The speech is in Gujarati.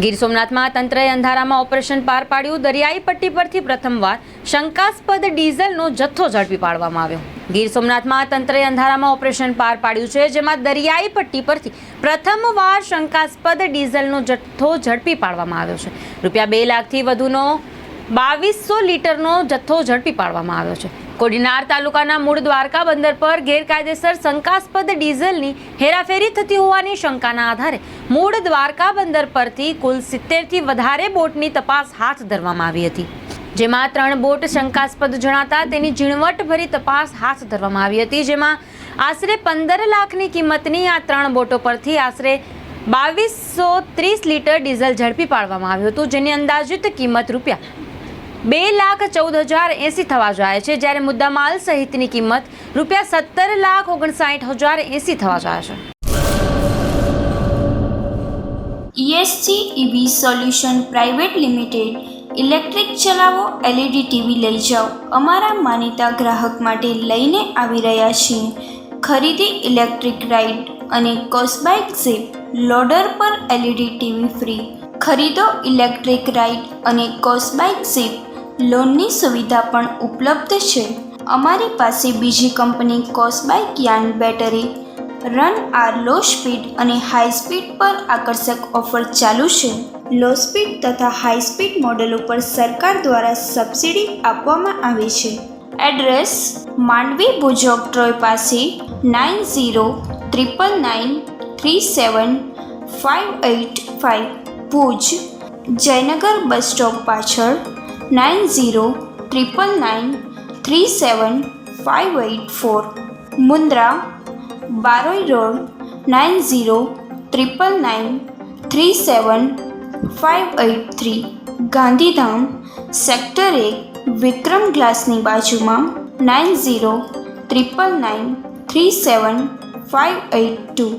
ગીર સોમનાથમાં તંત્રએ અંધારામાં ઓપરેશન પાર પાડ્યું। દરિયાઈ પટ્ટી પરથી પ્રથમવાર શંકાસ્પદ ડીઝલનો જથ્થો ઝડપી પાડવામાં આવ્યો। ગીર સોમનાથમાં તંત્રએ અંધારામાં ઓપરેશન પાર પાડ્યું છે, જેમાં દરિયાઈ પટ્ટી પરથી પ્રથમવાર શંકાસ્પદ ડીઝલનો જથ્થો ઝડપી પાડવામાં આવ્યો છે। રૂપિયા 2 લાખથી વધુનો 2200 લીટરનો જથ્થો ઝડપી પાડવામાં આવ્યો છે। કોડીનાર તાલુકાના મૂળ દ્વારકા બંદર પર ગેરકાયદેસર શંકાસ્પદ ડીઝલની હેરાફેરી થતી હોવાની શંકાના આધારે મૂળ દ્વારકા બંદર પરથી કુલ 70થી વધારે બોટની તપાસ હાથ ધરવામાં આવી હતી, જેમાં 3 બોટ શંકાસ્પદ જણાતા તેની ઝીણવટભરી તપાસ હાથ ધરવામાં આવી હતી, જેમાં આશરે 15 લાખની કિંમતની આ 3 બોટો પરથી આશરે 2230 લીટર ડીઝલ ઝડપી પાડવામાં આવ્યું હતું, જેની અંદાજિત કિંમત રૂપિયા 2,14,080 થવા જાય છે, જ્યારે મુદ્દામાલ સહિતની કિંમત રૂપિયા 17,59,080 થવા જાય છે। ESG EV solution private limited electric ચલાવો LED ટીવી લઈ જાઓ। અમારા માનીતા ગ્રાહક માટે લઈને આવી રહ્યા છીએ ખરીદી ઇલેક્ટ્રિક રાઇડ અને કોસ્બાઇક ઝીપ લોડર પર LED ટીવી ફ્રી। ખરીદો ઇલેક્ટ્રિક રાઇડ અને કોસ્બાઇક ઝીપ, લોનની સુવિધા પણ ઉપલબ્ધ છે। અમારી પાસે બીજી કંપની કોસ્બાઇક યાન બેટરી રન આર લો સ્પીડ અને હાઈ સ્પીડ પર આકર્ષક ઓફર ચાલુ છે। લો સ્પીડ તથા હાઈ સ્પીડ મોડેલ ઉપર સરકાર દ્વારા સબસિડી આપવામાં આવે છે। એડ્રેસ માંડવી ભુજોકટ્રોય પાસે 9099937585 ભુજ, જયનગર બસ સ્ટોપ પાછળ 9099375884 મુન્દ્રા બારોઈ રોડ 9099937583 ગાંધીધામ સેક્ટર 1 વિક્રમ ગ્લાસની બાજુમાં 9099937582।